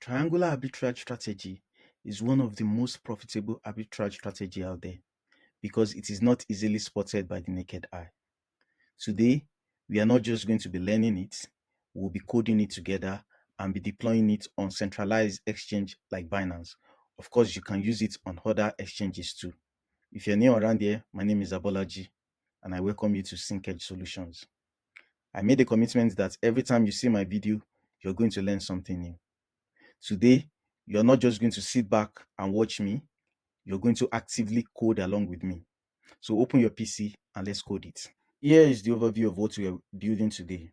Triangular arbitrage strategy is one of the most profitable arbitrage strategy out there because it is not easily spotted by the naked eye. Today, we are not just going to be learning it, we'll be coding it together and be deploying it on centralized exchange like Binance. Of course, you can use it on other exchanges too. If you're new around here, my name is Abolaji and I welcome you to Synced Solutions. I made a commitment that every time you see my video, you're going to learn something new. Today, you're not just going to sit back and watch me, you're going to actively code along with me. So open your PC and let's code it. Here is the overview of what we are building today.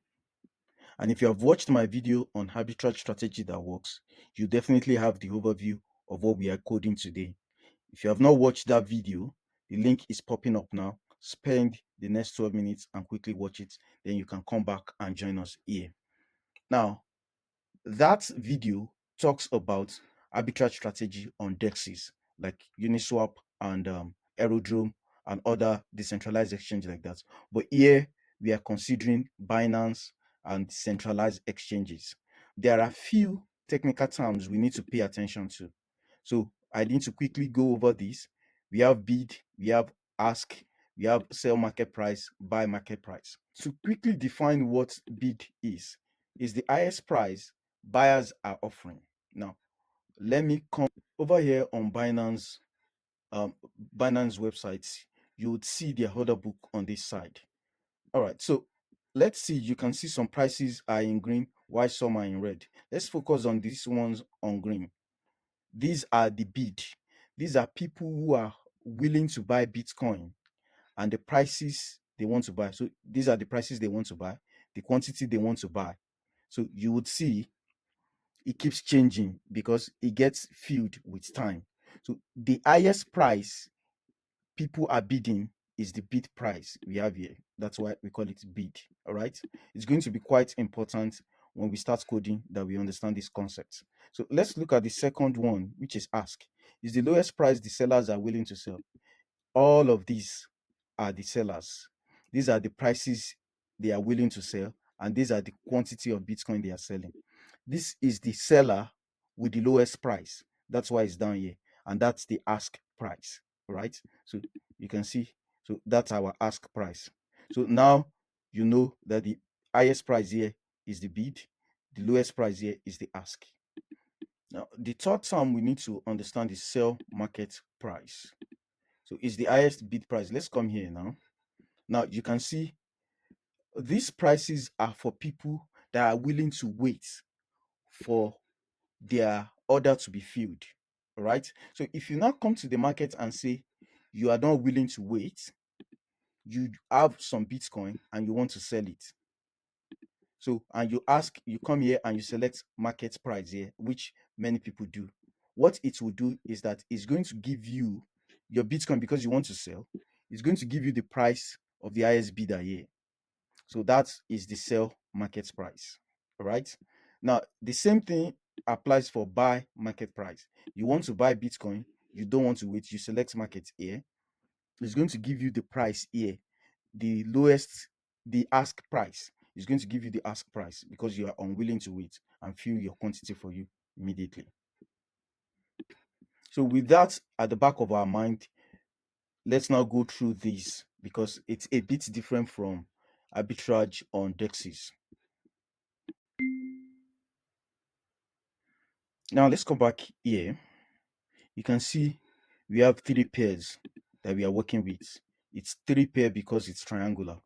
And if you have watched my video on arbitrage strategy that works, you definitely have the overview of what we are coding today. If you have not watched that video, the link is popping up now. Spend the next 12 minutes and quickly watch it. Then you can come back and join us here. Now, that video talks about arbitrage strategy on DEXs like Uniswap and Aerodrome and other decentralized exchanges like that. But here we are considering Binance and centralized exchanges. There are few technical terms we need to pay attention to. So I need to quickly go over this. We have bid, we have ask, we have sell market price, buy market price. To quickly define what bid is the highest price buyers are offering. Now, let me come over here on Binance website. You would see their order book on this side. All right, so let's see. You can see some prices are in green, while some are in red. Let's focus on these ones on green. These are the bid. These are people who are willing to buy Bitcoin and the prices they want to buy. So these are the prices they want to buy, the quantity they want to buy. So you would see it keeps changing because it gets filled with time. So the highest price people are bidding is the bid price we have here. That's why we call it bid. All right. It's going to be quite important when we start coding that we understand this concept. So let's look at the second one, which is ask. Is the lowest price the sellers are willing to sell. All of these are the sellers. These are the prices they are willing to sell, and these are the quantity of Bitcoin they are selling. This is the seller with the lowest price. That's why it's down here, and that's the ask price, right? So you can see, so that's our ask price. So now you know that the highest price here is the bid, the lowest price here is the ask. Now, the third term we need to understand is sell market price. So it's the highest bid price. Let's come here now. Now you can see these prices are for people that are willing to wait for their order to be filled. All right. So if you now come to the market and say you are not willing to wait, you have some Bitcoin and you want to sell it. So, and you come here and you select market price here, which many people do. What it will do is that it's going to give you your Bitcoin because you want to sell. It's going to give you the price of the highest bidder here. So that is the sell market price. All right. Now, the same thing applies for buy market price. You want to buy Bitcoin, you don't want to wait, you select market here. It's going to give you the price here, the lowest, the ask price is going to give you the ask price because you are unwilling to wait and fill your quantity for you immediately. So with that at the back of our mind, let's now go through this because it's a bit different from arbitrage on DEXs. Now let's come back here. You can see we have 3 pairs that we are working with. It's 3 pair because it's triangular.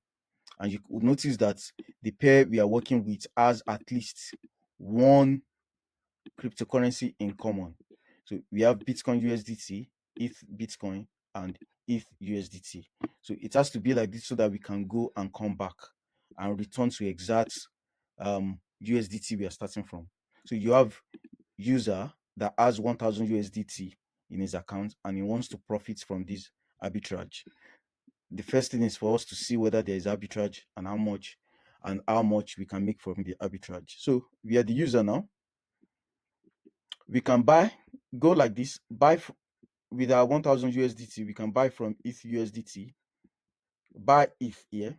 And you could notice that the pair we are working with has at least one cryptocurrency in common. So we have Bitcoin USDT, ETH Bitcoin, and ETH USDT. So it has to be like this so that we can go and come back and return to exact USDT we are starting from. So you have user that has 1000 USDT in his account and he wants to profit from this arbitrage. The first thing is for us to see whether there is arbitrage and how much we can make from the arbitrage. So we are the user now. We can buy, go like this, buy with our 1000 USDT, we can buy from ETH USDT, buy ETH here,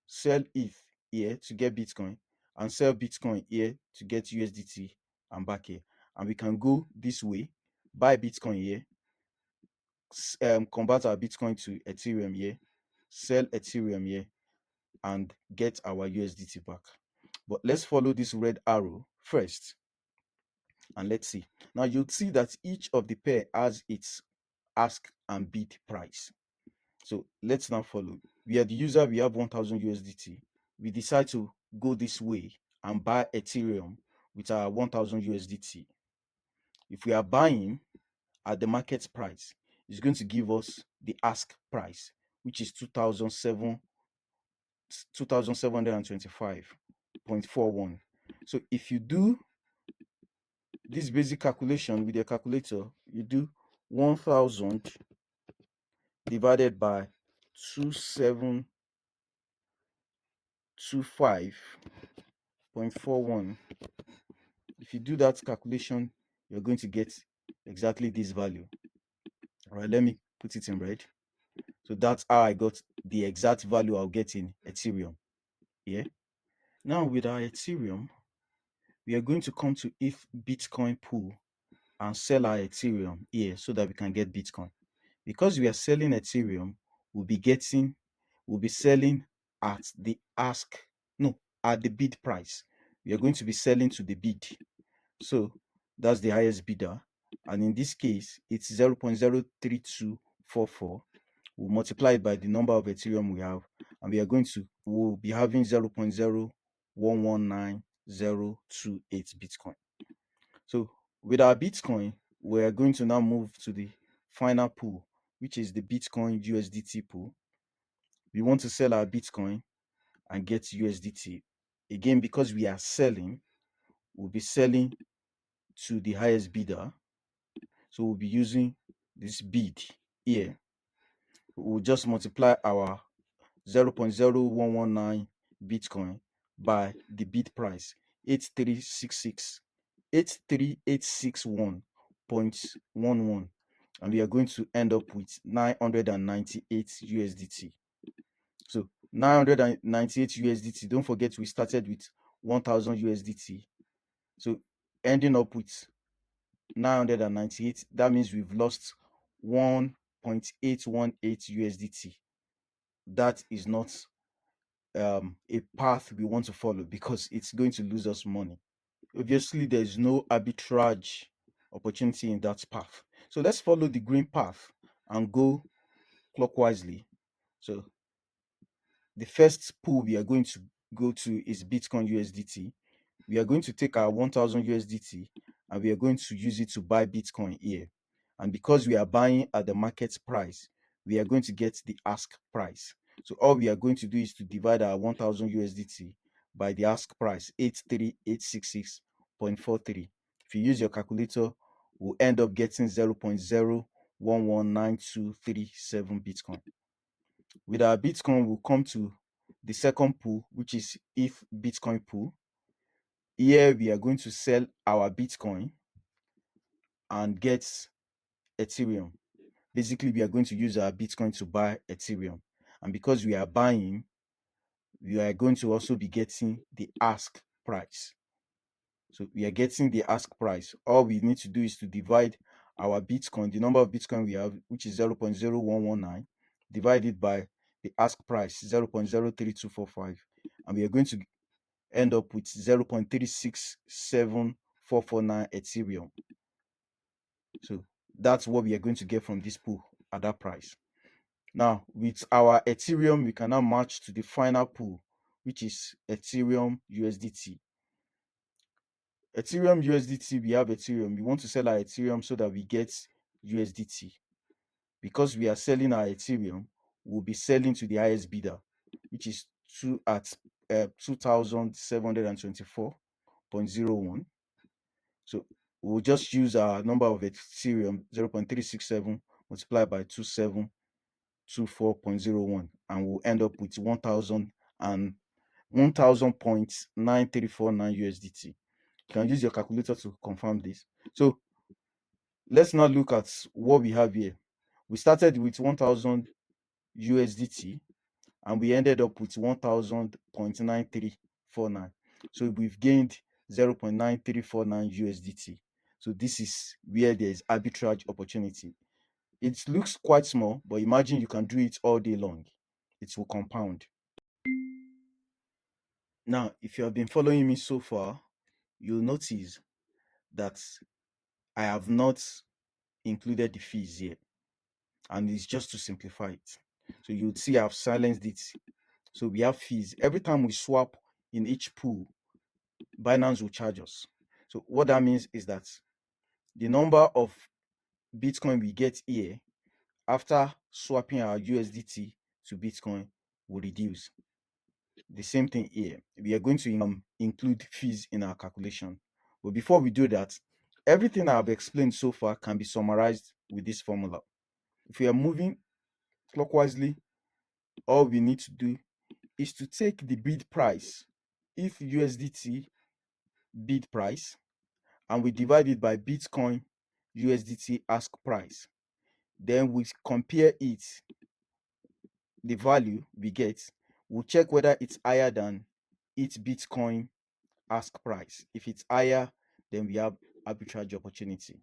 sell ETH here to get Bitcoin, and sell Bitcoin here to get USDT and back here. and we can go this way, buy Bitcoin here, convert our Bitcoin to Ethereum here, sell Ethereum here, and get our USDT back. But let's follow this red arrow first, and let's see. Now you'll see that each of the pair has its ask and bid price. So let's now follow. We are the user, we have 1000 USDT. We decide to go this way and buy Ethereum with our 1000 USDT. If we are buying at the market price, it's going to give us the ask price, which is 2725.41. So if you do this basic calculation with your calculator, you do 1000 divided by 2725.41. If you do that calculation, you're going to get exactly this value. All right, let me put it in red. So that's how I got the exact value I'll get in Ethereum. Yeah. Now with our Ethereum, we are going to come to if Bitcoin pool and sell our Ethereum here so that we can get Bitcoin. Because we are selling Ethereum, we'll be selling at the at the bid price. We are going to be selling to the bid. So that's the highest bidder. And in this case, it's 0.03244. We'll multiply it by the number of Ethereum we have, and we'll be having 0.0119028 Bitcoin. So with our Bitcoin, we're going to now move to the final pool, which is the Bitcoin USDT pool. We want to sell our Bitcoin and get USDT. Again, because we are selling, we'll be selling to the highest bidder. So we'll be using this bid here. We'll just multiply our 0.0119 Bitcoin by the bid price, 83861.11, and we are going to end up with 998 USDT. So 998 USDT. Don't forget we started with 1000 USDT. So ending up with 998, that means we've lost 1.818 USDT. That is not a path we want to follow because it's going to lose us money. Obviously, there's no arbitrage opportunity in that path. So let's follow the green path and go clockwise. So the first pool we are going to go to is Bitcoin USDT. We are going to take our 1000 USDT and we are going to use it to buy Bitcoin here. And because we are buying at the market price, we are going to get the ask price. So all we are going to do is to divide our 1000 USDT by the ask price, 83866.43. If you use your calculator, we'll end up getting 0.0119237 Bitcoin. With our Bitcoin, we'll come to the second pool, which is if Bitcoin pool. Here we are going to sell our Bitcoin and get Ethereum. Basically, we are going to use our Bitcoin to buy Ethereum. And because we are buying, we are going to also be getting the ask price. So we are getting the ask price. All we need to do is to divide our Bitcoin, the number of Bitcoin we have, which is 0.0119, divided by the ask price, 0.03245. And we are going to end up with 0.367449 Ethereum. So that's what we are going to get from this pool at that price. Now, with our Ethereum, we can now match to the final pool, which is Ethereum USDT. Ethereum USDT, we have Ethereum. We want to sell our Ethereum so that we get USDT. Because we are selling our Ethereum, we'll be selling to the highest bidder, which is 2724.01. So we'll just use our number of Ethereum, 0.367 multiplied by 2724.01, and we'll end up with 1000.9349 USDT. You can use your calculator to confirm this. So let's now look at what we have here. We started with 1000 USDT and we ended up with 1000.9349. So we've gained 0.9349 USDT. So this is where there is arbitrage opportunity. It looks quite small, but imagine you can do it all day long. It will compound. Now, if you have been following me so far, you'll notice that I have not included the fees here, and it's just to simplify it. So you'd see I've silenced it. So we have fees. Every time we swap in each pool, Binance will charge us. So what that means is that the number of Bitcoin we get here after swapping our USDT to Bitcoin will reduce. The same thing here. We are going to include fees in our calculation. But before we do that, everything I've explained so far can be summarized with this formula. If we are moving clockwise, all we need to do is to take the bid price, if USDT bid price, and we divide it by Bitcoin USDT ask price. Then we compare it, the value we get, we'll check whether it's higher than each Bitcoin ask price. If it's higher, then we have arbitrage opportunity.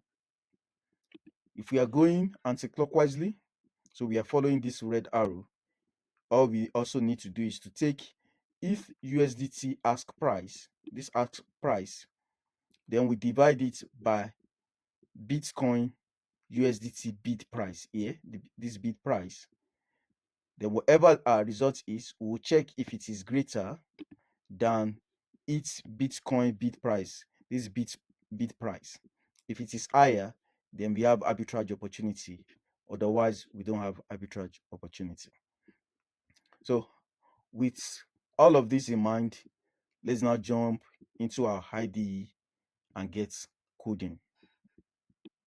If we are going anti-clockwise, so we are following this red arrow, all we also need to do is to take, if USDT ask price, this ask price, then we divide it by Bitcoin USDT bid price here, this bid price. Then whatever our result is, we'll check if it is greater than its Bitcoin bid price, this bid price. If it is higher, then we have arbitrage opportunity. Otherwise, we don't have arbitrage opportunity. So with all of this in mind, let's now jump into our IDE and get coding.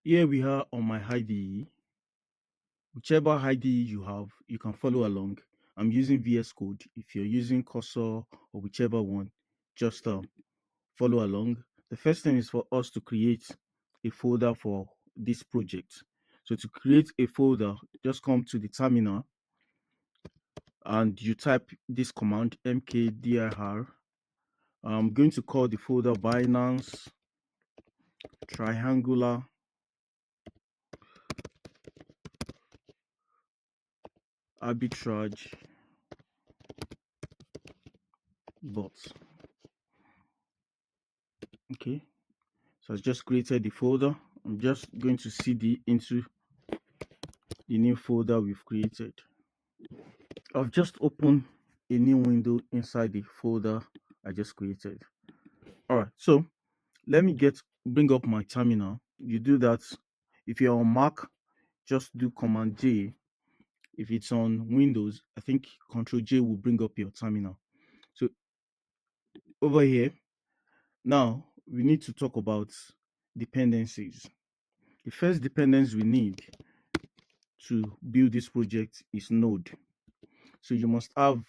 Here we are on my IDE. Whichever IDE you have, you can follow along. I'm using VS Code. If you're using Cursor or whichever one, just follow along. The first thing is for us to create a folder for this project. So to create a folder, just come to the terminal and you type this command mkdir. I'm going to call the folder Binance Triangular Arbitrage Bot. Okay, so I just created the folder. I'm just going to cd into the new folder we've created. I've just opened a new window inside the folder I just created. All right, so let me bring up my terminal. You do that. If you're on Mac, just do Command J. If it's on Windows, I think Control J will bring up your terminal. So over here, now we need to talk about dependencies. The first dependency we need to build this project is Node. So you must have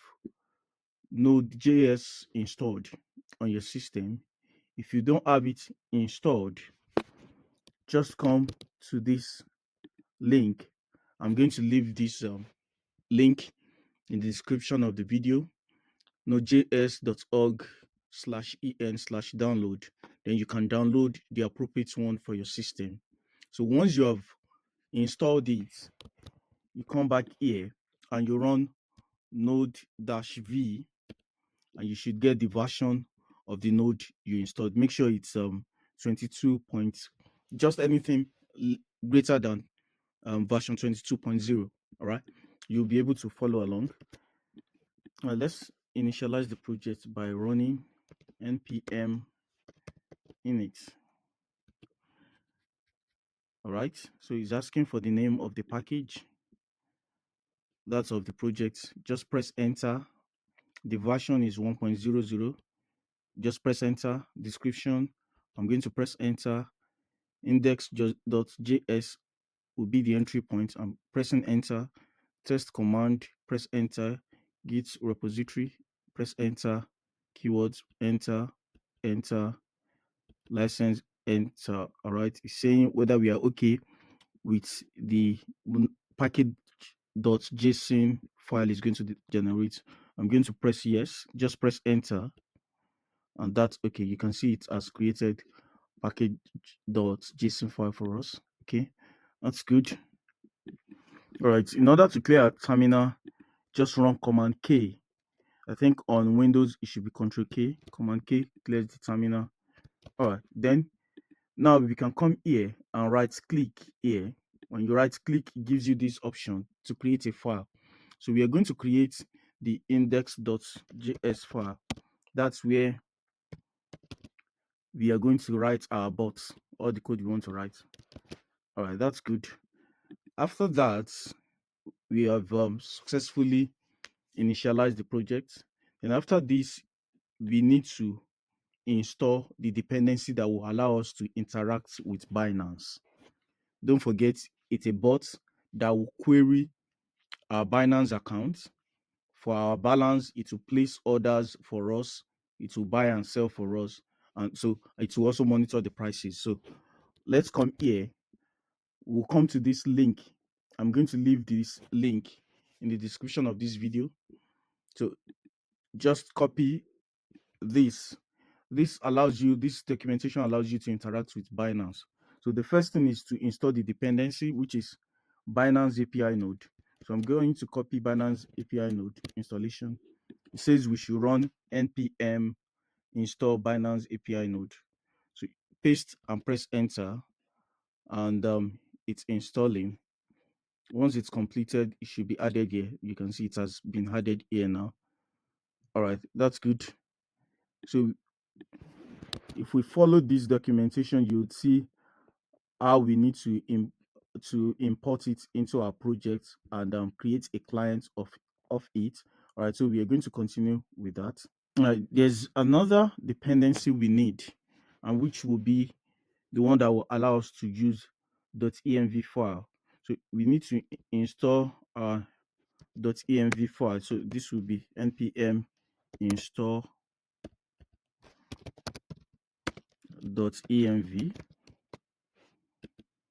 Node.js installed on your system. If you don't have it installed, just come to this link. I'm going to leave this link in the description of the video, nodejs.org/en/download. Then you can download the appropriate one for your system. So once you have installed it, you come back here and you run node-v, and you should get the version of the node you installed. Make sure it's 22 point, just anything greater than version 22.0. All right, you'll be able to follow along. Let's initialize the project by running npm init. All right, so it's asking for the name of the package, that's of the project. Just press enter. The version is 1.00. Just press enter. Description, I'm going to press enter. Index.js will be the entry point. I'm pressing enter. Test command, press enter. Git repository, press enter. Keywords, enter, enter. License, enter. All right, it's saying whether we are okay with the package.json file is going to generate. I'm going to press yes. Just press enter, and that's okay. You can see it has created package.json file for us. Okay, that's good. All right, in order to clear our terminal, just run Command K. I think on Windows it should be Control K. Command K clears the terminal. All right, then now we can come here and right click here. When you right click, it gives you this option to create a file. So we are going to create the index.js file. That's where we are going to write our bots, or the code we want to write. All right, that's good. After that, we have successfully initialized the project. And after this, we need to install the dependency that will allow us to interact with Binance. Don't forget, it's a bot that will query our Binance account. For our balance, it will place orders for us, it will buy and sell for us, and so it will also monitor the prices. So let's come here. We'll come to this link. I'm going to leave this link in the description of this video. So just copy this. This documentation allows you to interact with Binance. So the first thing is to install the dependency, which is Binance API node. So I'm going to copy Binance API node installation. It says we should run npm install Binance API node. So paste and press enter, and it's installing. Once it's completed, it should be added here. You can see it has been added here now. All right, that's good. So if we follow this documentation, you would see how we need to import it into our project and create a client of it. All right, so we are going to continue with that. There's another dependency we need, and which will be the one that will allow us to use .env file. So we need to install our .env file. So this will be npm install .env.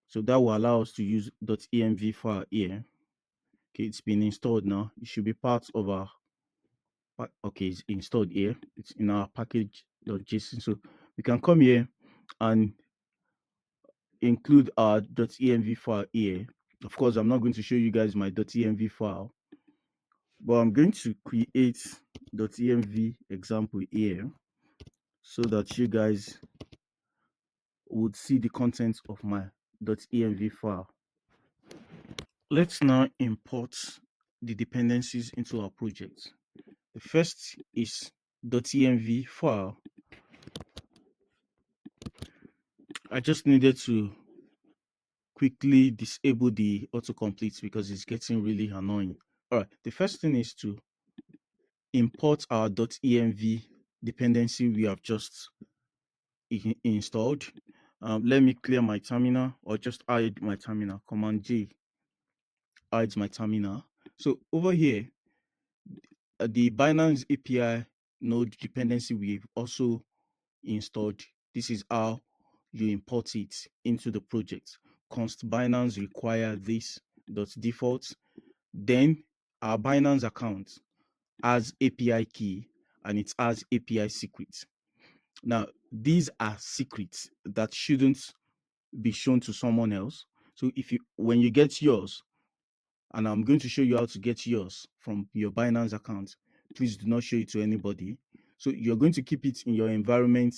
So that will allow us to use .env file here. Okay, it's been installed now. It should be part of our, okay, it's installed here. It's in our package.json. So we can come here and include our .env file here. Of course, I'm not going to show you guys my .env file, but I'm going to create .env example here so that you guys would see the contents of my .env file. Let's now import the dependencies into our project. The first is .env file. I just needed to quickly disable the autocomplete because it's getting really annoying. All right, the first thing is to import our .env dependency we have just installed. Let me clear my terminal, or just hide my terminal. Command J hides my terminal. So over here, the Binance API node dependency we've also installed. This is how you import it into the project. Const Binance require this .default. Then our Binance account has API key and it has API secret. Now, these are secrets that shouldn't be shown to someone else. So when you get yours, and I'm going to show you how to get yours from your Binance account, please do not show it to anybody. So you're going to keep it in your environment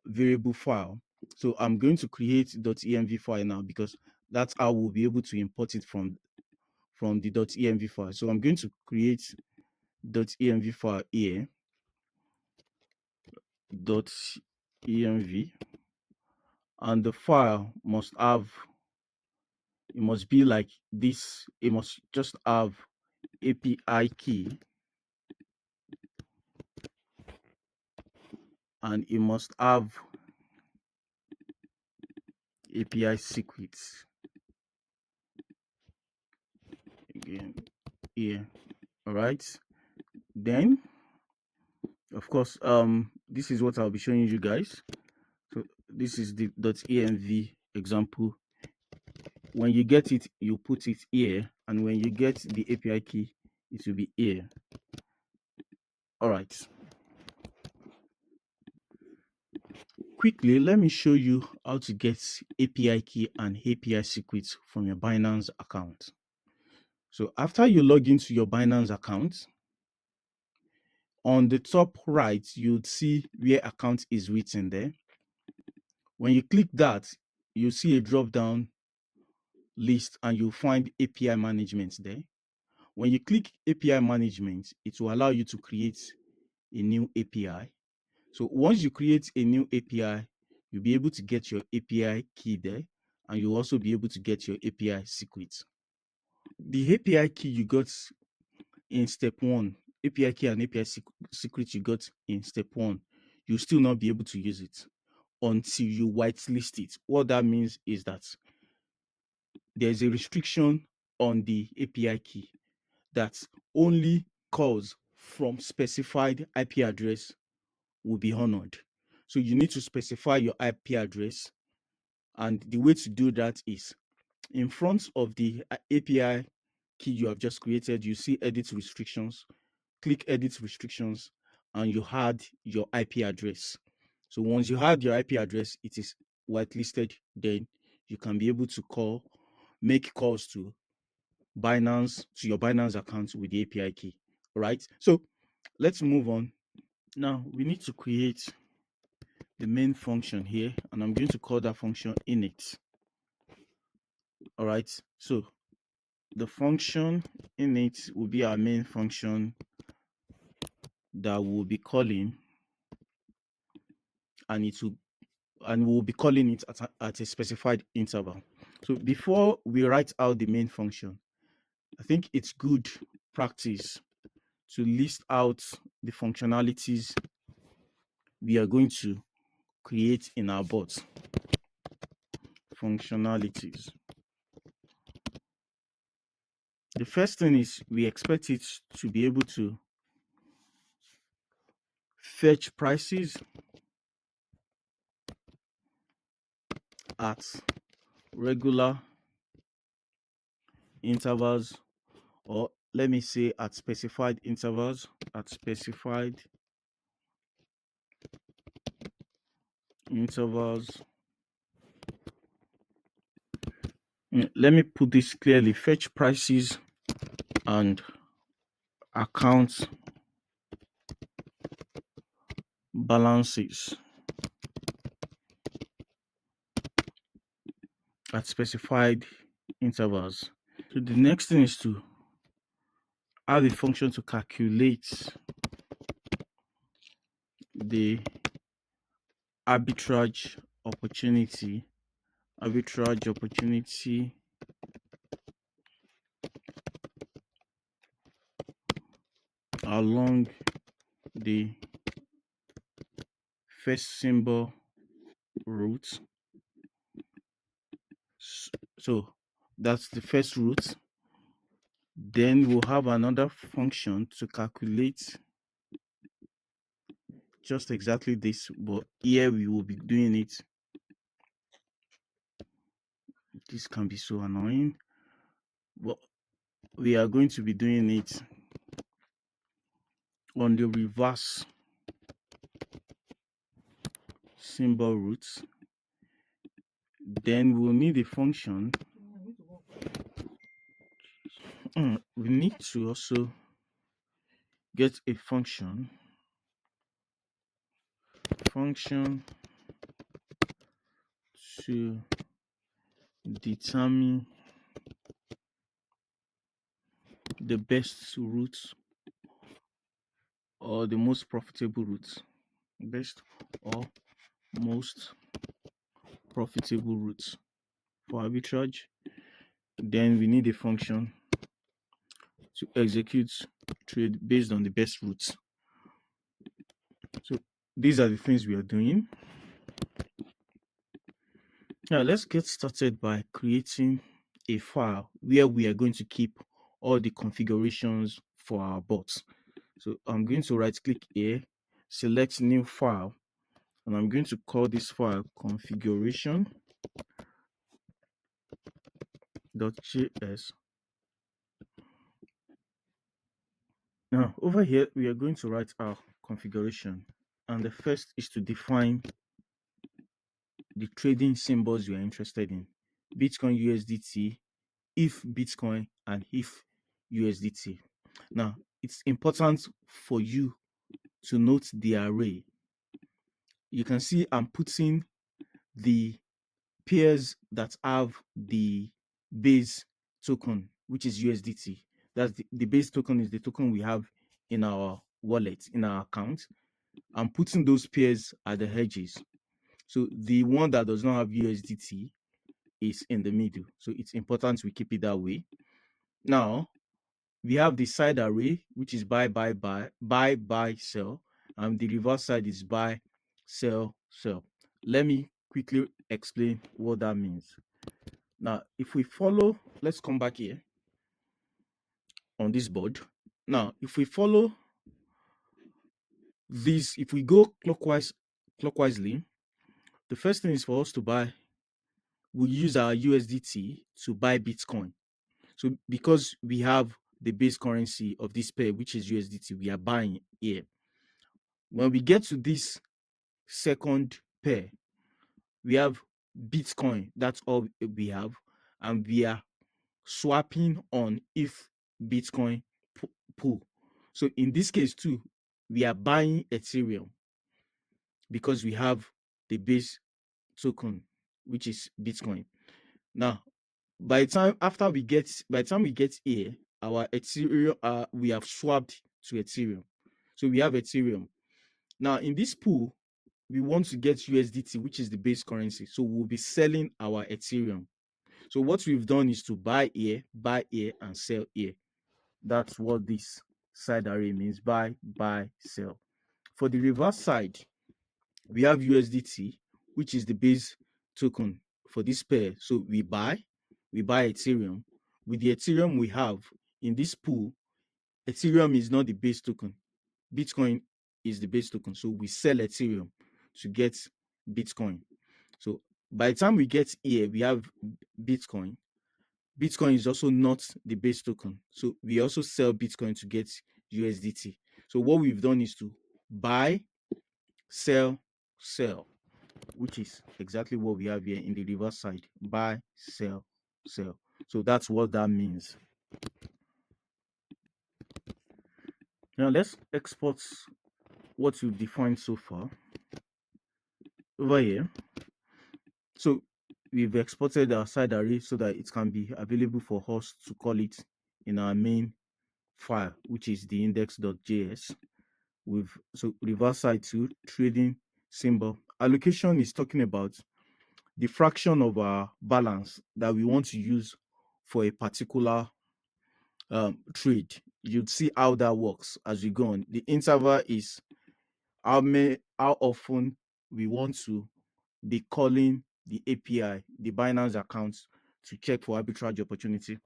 variable file. So I'm going to create .env file now because that's how we'll be able to import it from the .env file. So I'm going to create .env file here, .env, and the file must be like this. It must just have API key, and it must have API secrets again here. All right, then of course this is what I'll be showing you guys. So this is the .env example. When you get it, you put it here, and when you get the API key, it will be here. All right. quickly, let me show you how to get API key and API secrets from your Binance account. So after you log into your Binance account, on the top right, you'd see where account is written there. When you click that, you'll see a drop-down list and you'll find API management there. When you click API management, it will allow you to create a new API. So once you create a new API, you'll be able to get your API key there, and you'll also be able to get your API secrets. The API key you got in step one, API key and API secret you got in step one, you'll still not be able to use it until you whitelist it. What that means is that there's a restriction on the API key that only calls from specified IP address will be honored. So you need to specify your IP address. And the way to do that is in front of the API key you have just created, you see edit restrictions. Click edit restrictions and you add your IP address. So once you add your IP address, it is whitelisted. Then you can be able to make calls to Binance, to your Binance account with the API key. All right. So let's move on. Now we need to create the main function here, and I'm going to call that function init. All right. So the function init will be our main function that we'll be calling, and we'll be calling it at a specified interval. So before we write out the main function, I think it's good practice to list out the functionalities we are going to create in our bot. Functionalities. The first thing is we expect it to be able to fetch prices at regular intervals, or let me say at specified intervals, let me put this clearly: fetch prices and account balances at specified intervals. So the next thing is to add a function to calculate the arbitrage opportunity along the first symbol route. So that's the first route. Then we'll have another function to calculate just exactly this, but here we will be doing it. This can be so annoying, but we are going to be doing it on the reverse symbol route. Then we'll need a function. We need to also get a function to determine the best route or the most profitable route. Best or most profitable routes for arbitrage. Then we need a function to execute trade based on the best routes. So these are the things we are doing. Now let's get started by creating a file where we are going to keep all the configurations for our bots. So I'm going to right click here, select new file, and I'm going to call this file configuration.js. Now over here we are going to write our configuration, and the first is to define the trading symbols you are interested in: Bitcoin, USDT, if Bitcoin, and if USDT. Now, it's important for you to note the array. You can see I'm putting the pairs that have the base token, which is USDT. That's the base token is the token we have in our wallet, in our account. I'm putting those pairs at the edges. So the one that does not have USDT is in the middle. So it's important we keep it that way. Now, we have the side array, which is buy, sell, and the reverse side is buy, sell, sell. Let me quickly explain what that means. Now, if we follow, let's come back here on this board. Now, if we follow this, if we go clockwise, the first thing is for us to buy. We use our USDT to buy Bitcoin. So because we have the base currency of this pair, which is USDT, we are buying here. When we get to this second pair, we have Bitcoin. That's all we have, and we are swapping on if Bitcoin pool. So in this case too, we are buying Ethereum because we have the base token, which is Bitcoin. Now, by the time we get here, our Ethereum, we have swapped to Ethereum. So we have Ethereum. Now in this pool, we want to get USDT, which is the base currency. So we'll be selling our Ethereum. So what we've done is to buy here, and sell here. That's what this side array means: buy, sell. For the reverse side, we have USDT, which is the base token for this pair. So we buy Ethereum. With the Ethereum we have in this pool, Ethereum is not the base token. Bitcoin is the base token. So we sell Ethereum to get Bitcoin. So by the time we get here, we have Bitcoin. Bitcoin is also not the base token. So we also sell Bitcoin to get USDT. So what we've done is to buy, sell, which is exactly what we have here in the reverse side: buy, sell, sell. So that's what that means. Now let's export what we've defined so far over here. So we've exported our side array so that it can be available for us to call it in our main file, which is the index.js. With so reverse side to trading symbol. Allocation is talking about the fraction of our balance that we want to use for a particular trade. You'd see how that works as we go on. The interval is how often we want to be calling the API, the Binance account, to check for arbitrage opportunity.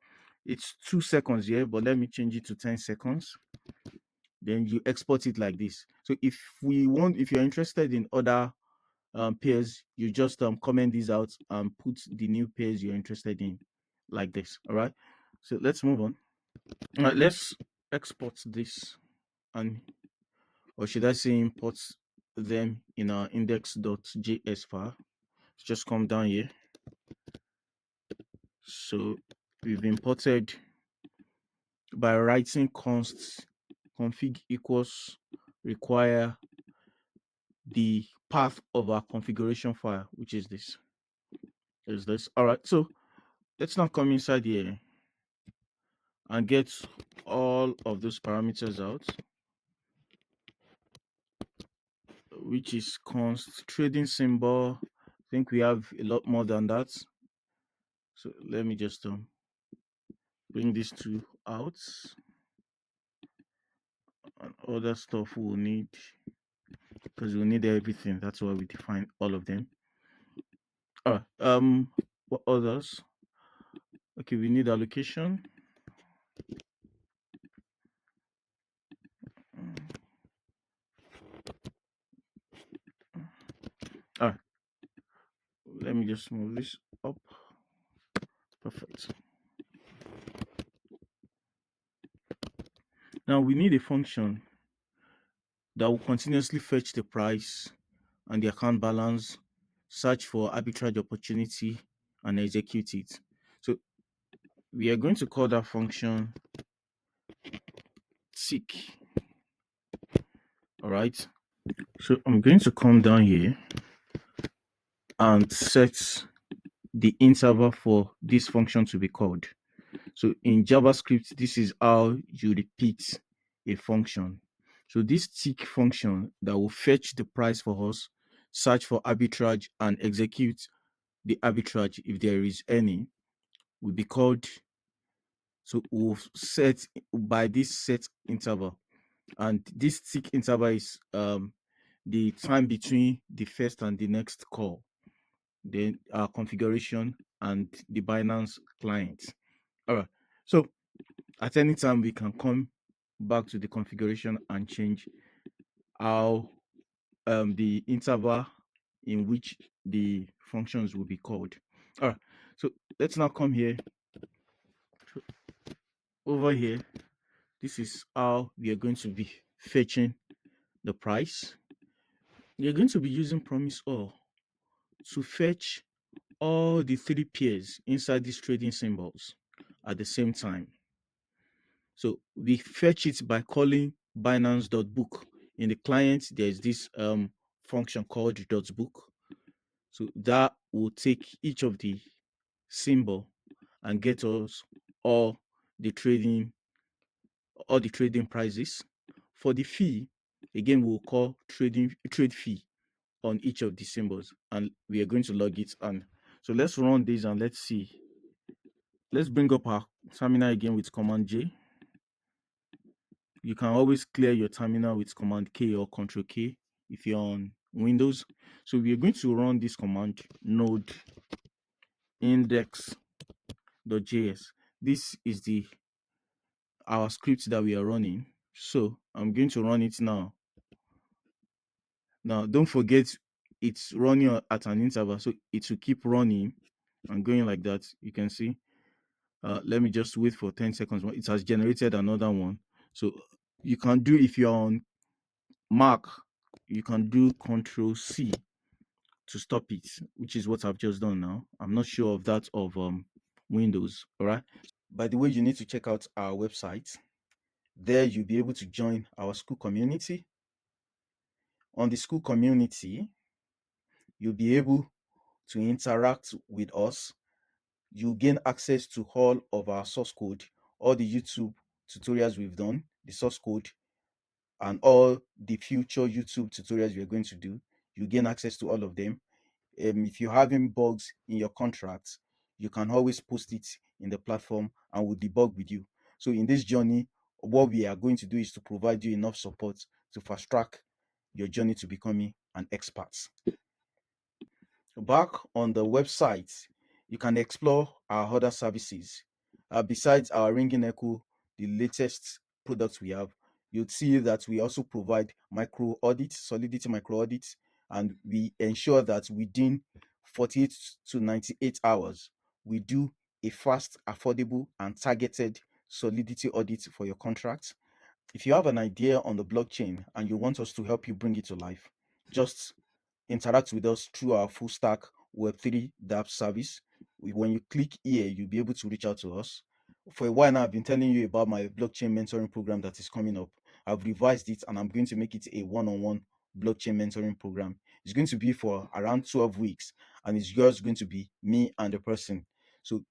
It's 2 seconds here, but let me change it to 10 seconds. Then you export it like this. So if you're interested in other pairs, you just comment these out and put the new pairs you're interested in like this. All right. So let's move on. All right, let's export this, and or should I say import them in our index.js file. Just come down here. So we've imported by writing const config equals require the path of our configuration file, which is this. All right. So let's now come inside here and get all of those parameters out, which is const trading symbol. I think we have a lot more than that. So let me just bring these two out, and other stuff we'll need, because we'll need everything. That's why we define all of them. All right. What others? Okay, we need allocation. All right. Let me just move this up. Perfect. Now we need a function that will continuously fetch the price and the account balance search for arbitrage opportunity, and execute it. So we are going to call that function seek. All right. So I'm going to come down here and set the interval for this function to be called. So in JavaScript, this is how you repeat a function. So this tick function that will fetch the price for us, search for arbitrage, and execute the arbitrage if there is any, will be called. So we'll set by this set interval, and this tick interval is the time between the first and the next call, then our configuration and the Binance client. All right. So at any time we can come back to the configuration and change how the interval in which the functions will be called. All right. So let's now come here. Over here, this is how we are going to be fetching the price. We are going to be using promise all to fetch all the three pairs inside these trading symbols at the same time. So we fetch it by calling Binance.book. In the client, there's this function called .book. So that will take each of the symbol and get us all the trading prices. For the fee, again we'll call trade fee on each of the symbols, and we are going to log it. And so let's run this and let's see. Let's bring up our terminal again with Command J. You can always clear your terminal with Command K or Control K if you're on Windows. So we are going to run this command node index.js. This is our script that we are running. So I'm going to run it now. Now don't forget it's running at an interval, so it will keep running and going like that. You can see. Let me just wait for 10 seconds. It has generated another one. So you can do, if you're on Mac, you can do Control C to stop it, which is what I've just done now. I'm not sure of that of Windows. All right. By the way, you need to check out our website. There you'll be able to join our school community. On the school community, you'll be able to interact with us. You gain access to all of our source code, all the YouTube tutorials we've done, the source code, and all the future YouTube tutorials we're going to do. You gain access to all of them. If you're having bugs in your contracts, you can always post it in the platform and we'll debug with you. So in this journey, what we are going to do is to provide you enough support to fast track your journey to becoming an expert. Back on the website, you can explore our other services. Besides our Ringing Echo, the latest products we have, you'll see that we also provide micro audits, Solidity micro audits, and we ensure that within 48 to 98 hours, we do a fast, affordable, and targeted Solidity audit for your contract. If you have an idea on the blockchain and you want us to help you bring it to life, just interact with us through our full stack Web3 dApp service. When you click here, you'll be able to reach out to us. For a while now, I've been telling you about my blockchain mentoring program that is coming up. I've revised it and I'm going to make it a one-on-one blockchain mentoring program. It's going to be for around 12 weeks and it's just going to be me and the person. So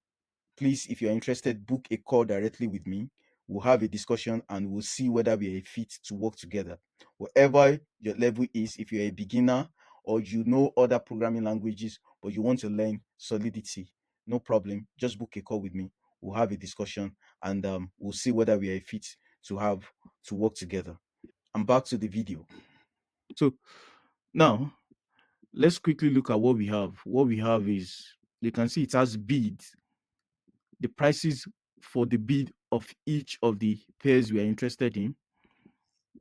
please, if you're interested, book a call directly with me. We'll have a discussion and we'll see whether we are a fit to work together. Whatever your level is, if you're a beginner or you know other programming languages, but you want to learn Solidity, no problem. Just book a call with me. We'll have a discussion and we'll see whether we are a fit to work together. I'm back to the video. So now let's quickly look at what we have. What we have is, you can see it has bid, the prices for the bid of each of the pairs we are interested in.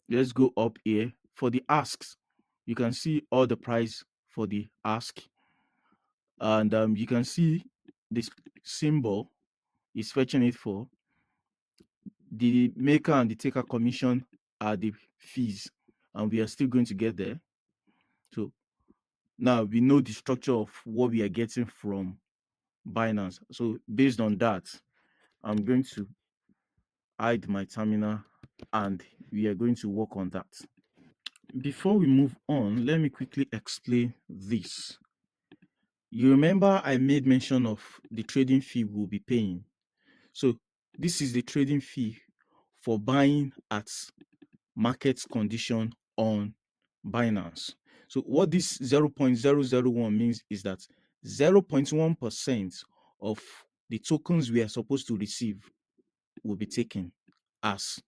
Let's go up here. For the asks, you can see all the price for the ask. And you can see this symbol is fetching it for the maker and the taker commission are the fees. And we are still going to get there. So Now we know the structure of what we are getting from Binance. So based on that, I'm going to hide my terminal and we are going to work on that. Before we move on, let me quickly explain this. You remember I made mention of the trading fee we'll be paying. So this is the trading fee for buying at market condition on Binance. So what this 0.001 means is that 0.1% of the tokens we are supposed to receive will be taken as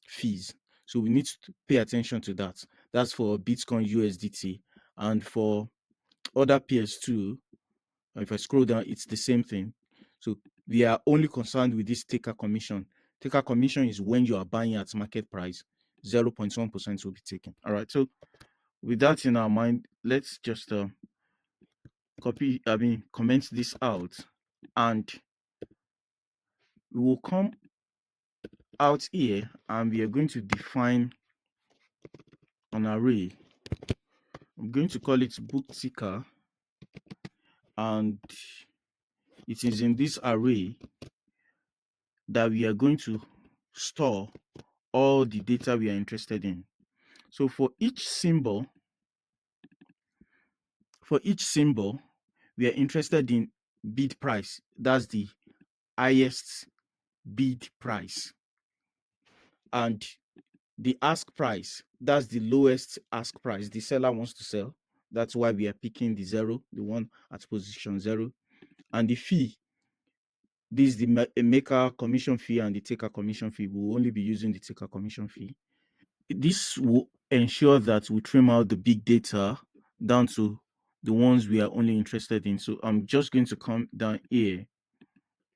fees. So we need to pay attention to that. That's for Bitcoin USDT, and for other pairs too. If I scroll down, it's the same thing. So we are only concerned with this taker commission. Taker commission is when you are buying at market price, 0.1% will be taken. All right. So with that in our mind, let's just comment this out, and we will come out here and we are going to define an array. I'm going to call it book ticker, and it is in this array that we are going to store all the data we are interested in. So for each symbol, we are interested in bid price. That's the highest bid price. And the ask price, that's the lowest ask price the seller wants to sell. That's why we are picking the zero, the one at position 0. And the fee, this is the maker commission fee and the taker commission fee. We will only be using the taker commission fee. This will ensure that we trim out the big data down to the ones we are only interested in. So I'm just going to come down here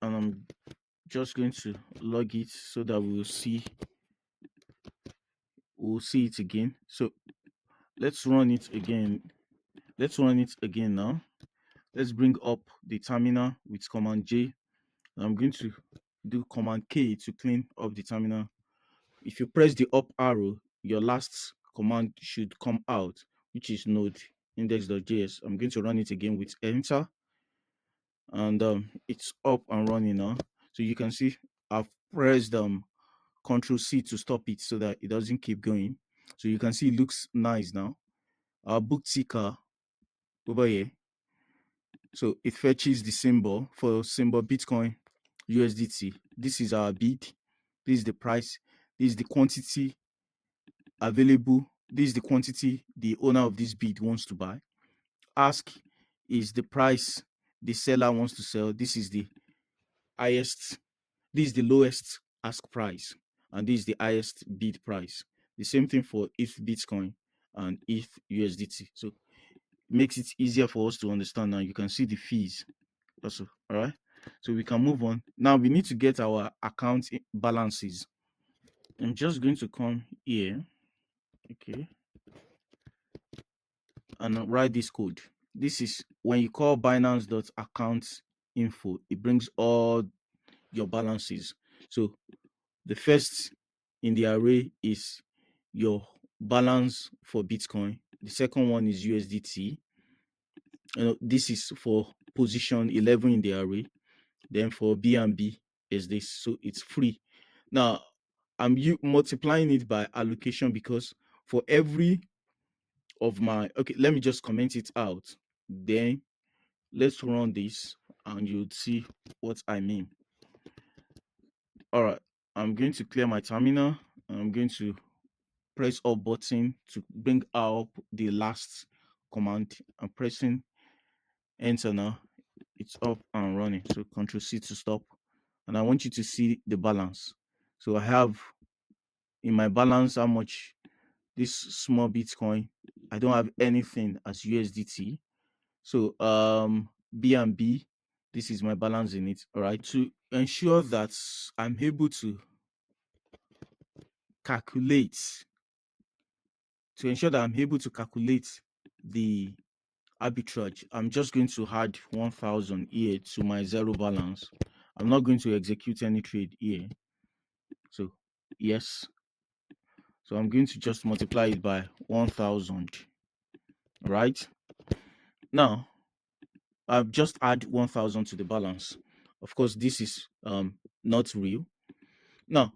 and I'm just going to log it so that we'll see it again. So let's run it again. Now. Let's bring up the terminal with Command J. I'm going to do Command K to clean up the terminal. If you press the up arrow, your last command should come out, which is node index.js. I'm going to run it again with enter, and it's up and running now. So you can see I've pressed Control C to stop it so that it doesn't keep going. So you can see it looks nice now. Our book ticker over here. So it fetches the symbol for symbol Bitcoin USDT. This is our bid. This is the price. This is the quantity available. This is the quantity the owner of this bid wants to buy. Ask is the price the seller wants to sell. This is the highest. This is the lowest ask price, and this is the highest bid price. The same thing for ETH Bitcoin and ETH USDT. So it makes it easier for us to understand now. You can see the fees also. All right. So we can move on. Now we need to get our account balances. I'm just going to come here. Okay. And write this code. This is when you call Binance.account info, it brings all your balances. So the first in the array is your balance for Bitcoin. The second one is USDT. This is for position 11 in the array. Then for BNB is this. So it's free. Now I'm multiplying it by allocation because for every of my, okay, let me just comment it out. Then let's run this and you'll see what I mean. All right, I'm going to clear my terminal. I'm going to press up button to bring up the last command. I'm pressing enter now. It's up and running. So Control C to stop. And I want you to see the balance. So I have in my balance how much this small Bitcoin. I don't have anything as USDT. So BNB, this is my balance in it. All right. To ensure that I'm able to calculate, the arbitrage, I'm just going to add 1000 here to my zero balance. I'm not going to execute any trade here. So yes. So I'm going to just multiply it by 1000. Right. Now I've just add 1,000 to the balance. Of course, this is not real. Now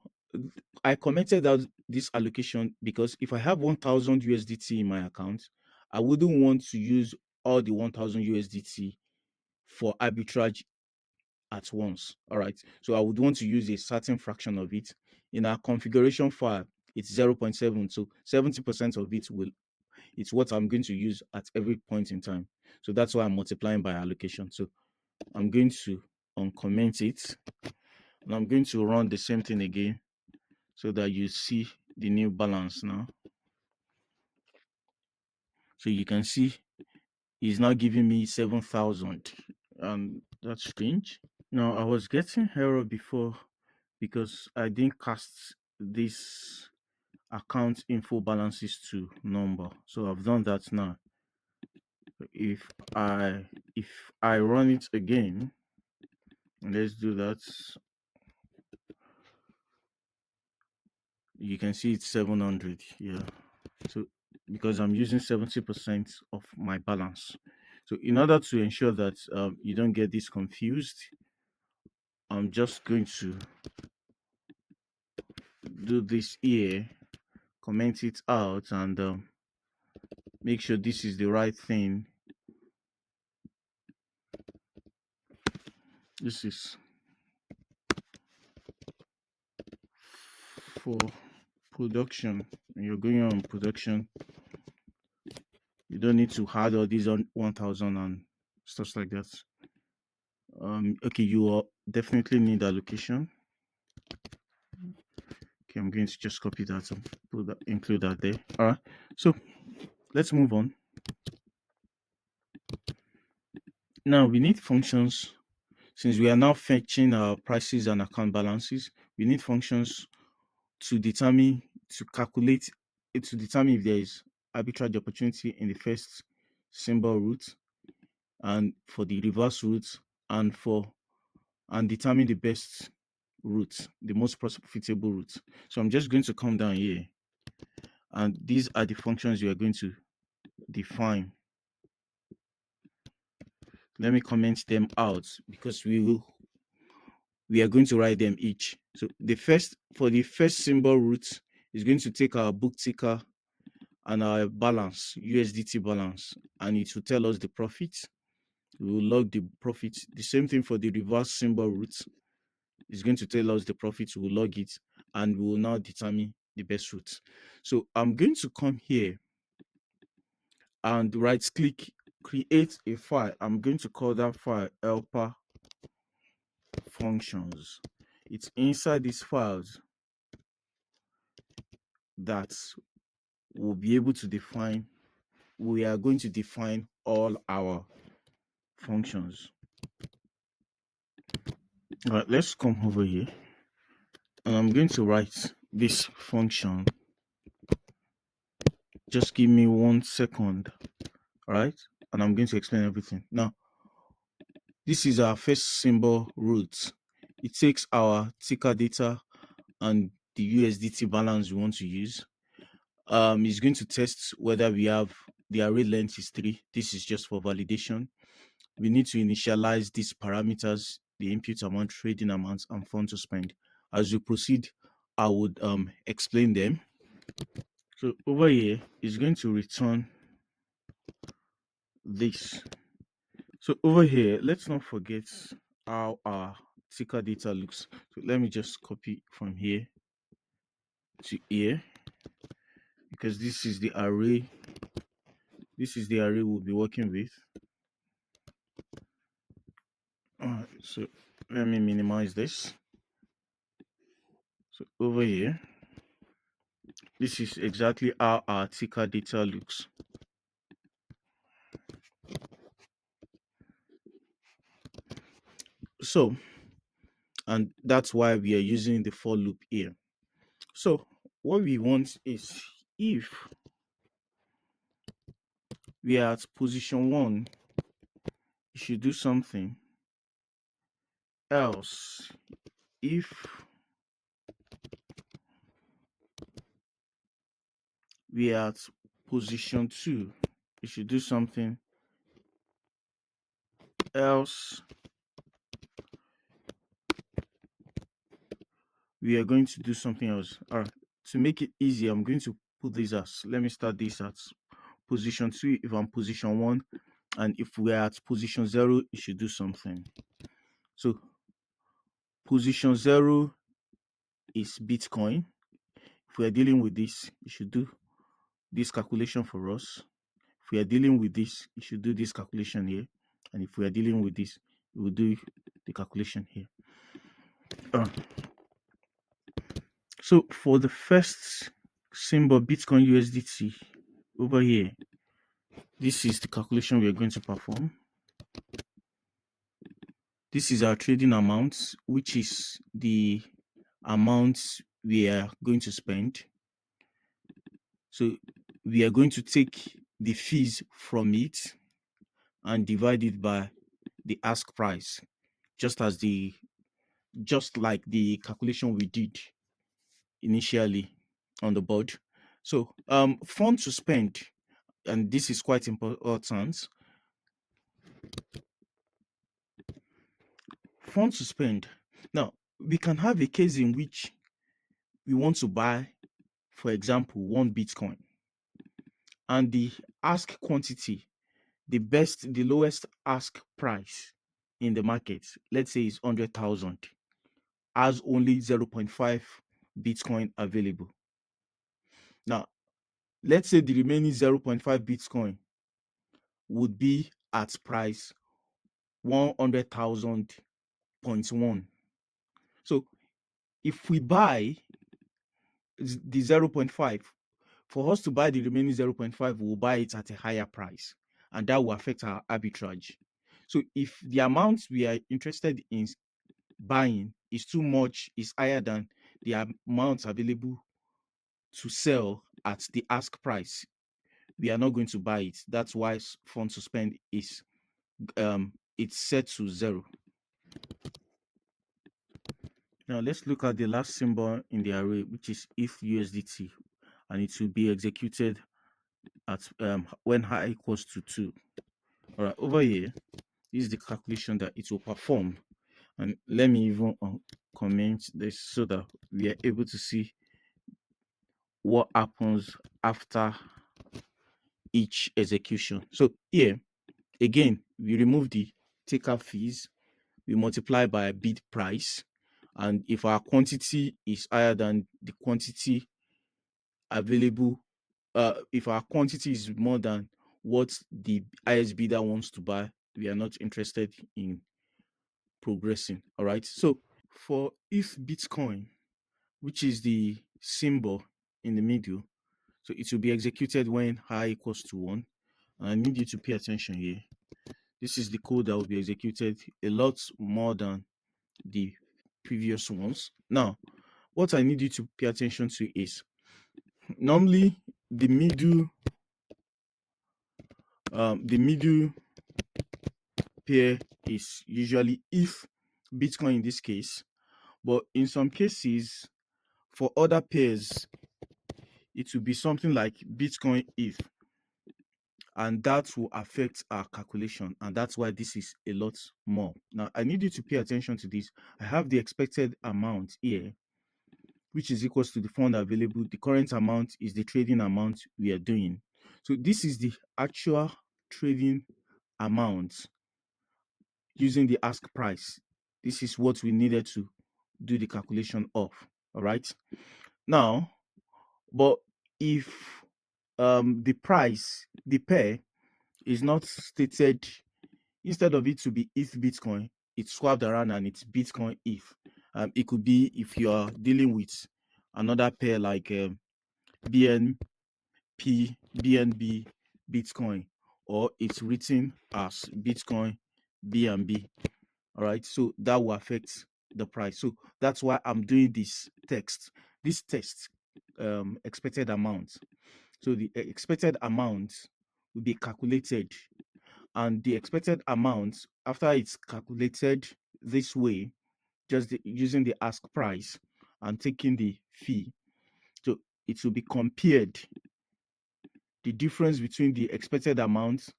I commented out this allocation because if I have 1,000 USDT in my account, I wouldn't want to use all the 1,000 USDT for arbitrage at once. All right. So I would want to use a certain fraction of it. In our configuration file, it's 0.7. So 70% of it will it's what I'm going to use at every point in time. So that's why I'm multiplying by allocation. So I'm going to uncomment it, and I'm going to run the same thing again so that you see the new balance now. So you can see he's now giving me 7,000, and that's strange. Now I was getting error before because I didn't cast this account info balances to number. So I've done that now. If I if I run it again, let's do that. You can see it's 700. Yeah. So because I'm using 70% of my balance. So in order to ensure that you don't get this confused, I'm just going to do this here, comment it out, and make sure this is the right thing. This is for production. When you're going on production, you don't need to add all these on 1,000 and stuff like that. Okay, you will definitely need allocation. Okay, I'm going to just copy that and put that, include that there. All right, so let's move on. Now we need functions. Since we are now fetching our prices and account balances, we need functions to determine, to calculate, to determine if there is arbitrage opportunity in the first symbol route, and for the reverse route, and determine the best route, the most profitable route. So I'm just going to come down here, and these are the functions you are going to define. Let me comment them out because we are going to write them each. So for the first symbol route is going to take our book ticker and our balance, USDT balance, and it will tell us the profit. We will log the profit. The same thing for the reverse symbol route is going to tell us the profit. We will log it, and we will now determine the best route. So I'm going to come here and right click, create a file. I'm going to call that file helper functions. It's inside these files that we'll be able to define. We are going to define all our functions. All right, let's come over here, and I'm going to write this function. Just give me 1 second. All right, and I'm going to explain everything. Now, this is our first symbol root. It takes our ticker data and the USDT balance we want to use. It's going to test whether we have the array length is 3. This is just for validation. We need to initialize these parameters, the input amount, trading amounts, and fund to spend. As we proceed, I would explain them. So over here, it's going to return this. So over here, let's not forget how our ticker data looks. So let me just copy from here to here, because this is the array. This is the array we'll be working with. Alright, so let me minimize this. So over here, this is exactly how our ticker data looks. So, and that's why we are using the for loop here. So what we want is, if we are at position 1, you should do something else. If we are at position 2, you should do something else we are going to do something else. All right, to make it easy, I'm going to put this as, let me start this at position 2 if I'm position 1, and if we're at position 0, it should do something. So position 0 is Bitcoin. If we are dealing with this, it should do this calculation for us. If we are dealing with this, it should do this calculation here. And if we are dealing with this, it will do the calculation here. So for the first symbol, Bitcoin USDT, over here, this is the calculation we are going to perform. This is our trading amount, which is the amount we are going to spend. So we are going to take the fees from it and divide it by the ask price, just like the calculation we did initially on the board. So fund to spend, and this is quite important. Fund to spend. Now, we can have a case in which we want to buy, for example, 1 Bitcoin, and the ask quantity, the lowest ask price in the market, let's say is 100,000, has only 0.5 Bitcoin available. Now, let's say the remaining 0.5 Bitcoin would be at price 100,000.1. So if we buy the 0.5, for us to buy the remaining 0.5, we'll buy it at a higher price, and that will affect our arbitrage. So if the amount we are interested in buying is too much, is higher than the amount available to sell at the ask price, we are not going to buy it. That's why fund to spend is it's set to 0. Now let's look at the last symbol in the array, which is if USDT, and it will be executed at when high equals to 2. All right, over here, this is the calculation that it will perform. And let me even comment this so that we are able to see what happens after each execution. So here, again, we remove the taker fees, we multiply by bid price, and if our quantity is higher than the quantity available, if our quantity is more than what the highest bidder wants to buy, we are not interested in progressing. All right, so for if Bitcoin, which is the symbol in the middle, so it will be executed when high equals to 1. And I need you to pay attention here. This is the code that will be executed, a lot more than the previous ones. Now, what I need you to pay attention to is normally the middle pair is usually if Bitcoin in this case, but in some cases for other pairs it will be something like Bitcoin if, and that will affect our calculation, and that's why this is a lot more. Now I need you to pay attention to this. I have the expected amount here, which is equals to the fund available. The current amount is the trading amount we are doing. So this is the actual trading amount using the ask price. This is what we needed to do the calculation of. All right. Now, but if the price, the pair is not stated, instead of it to be if Bitcoin, it's swapped around and it's Bitcoin if. It could be if you are dealing with another pair like BNP, BNB, Bitcoin, or it's written as Bitcoin BNB. All right, so that will affect the price. So that's why I'm doing this test expected amount. So the expected amount will be calculated, and the expected amount, after it's calculated this way, just using the ask price and taking the fee, so it will be compared, the difference between the expected amount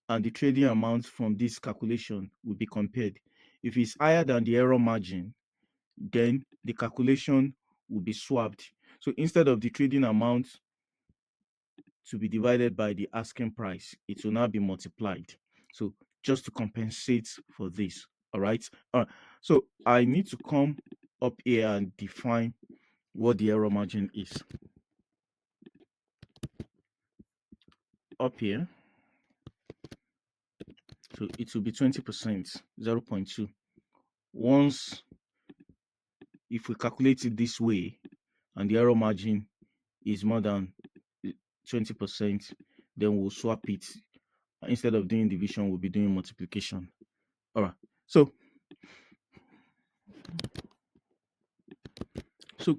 and the trading amount from this calculation will be compared. If it's higher than the error margin, then the calculation will be swapped. So instead of the trading amount to be divided by the asking price, it will now be multiplied. So just to compensate for this. All right. So I need to come up here and define what the error margin is. Up here, so it will be 20%, 0.2. Once, if we calculate it this way, and the error margin is more than 20%, then we'll swap it. Instead of doing division, we'll be doing multiplication. All right. So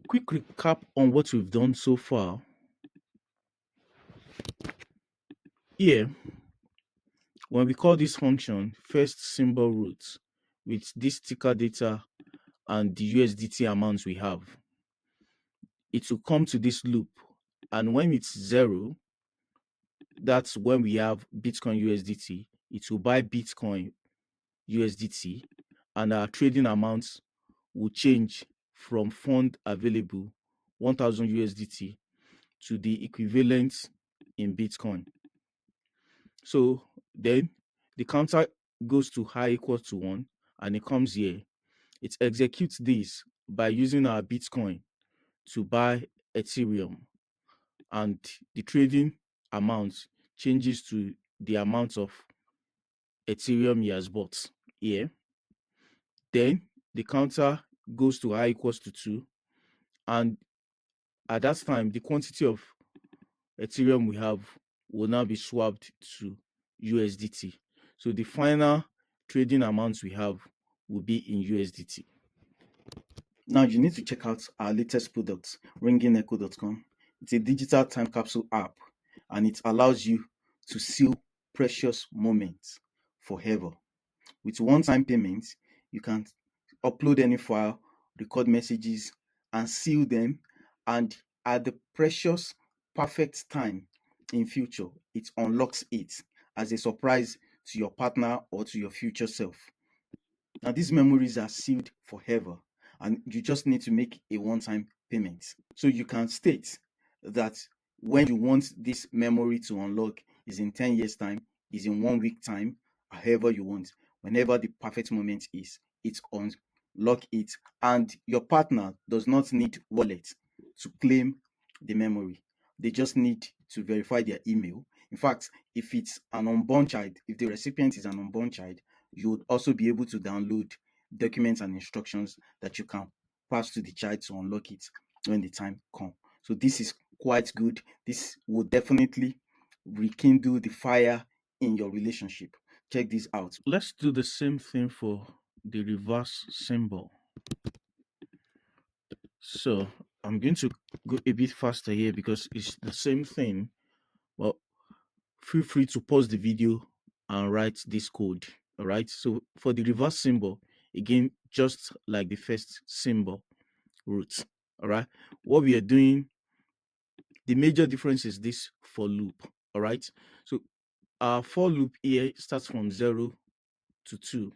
quick recap on what we've done so far. Here, when we call this function first symbol root with this ticker data and the USDT amounts we have, it will come to this loop. And when it's 0, that's when we have Bitcoin USDT. It will buy Bitcoin USDT, and our trading amounts will change from fund available 1000 USDT to the equivalent in Bitcoin. So then the counter goes to high equals to 1, and it comes here. It executes this by using our Bitcoin to buy Ethereum, and the trading amount changes to the amount of Ethereum he has bought here. Then the counter goes to I equals to 2, and at that time the quantity of Ethereum we have will now be swapped to USDT. So the final trading amounts we have will be in USDT. Now you need to check out our latest product, ringinecho.com. It's a digital time capsule app, and it allows you to seal precious moments forever. With one-time payments, you can upload any file, record messages, and seal them. And at the precious, perfect time in future, it unlocks it as a surprise to your partner or to your future self. Now, these memories are sealed forever, and you just need to make a one-time payment. So you can state that when you want this memory to unlock is in 10 years' time, is in 1 week time, however you want. Whenever the perfect moment is, it unlock it, and your partner does not need wallet to claim the memory. They just need to verify their email. In fact, if it's an unborn child, if the recipient is an unborn child, you would also be able to download documents and instructions that you can pass to the child to unlock it when the time comes. So this is quite good. This will definitely rekindle the fire in your relationship. Check this out. Let's do the same thing for the reverse symbol. So I'm going to go a bit faster here because it's the same thing. Well, feel free to pause the video and write this code. All right. So for the reverse symbol, again, just like the first symbol root. All right. What we are doing, the major difference is this for loop. All right. So our for loop here starts from 0 to 2.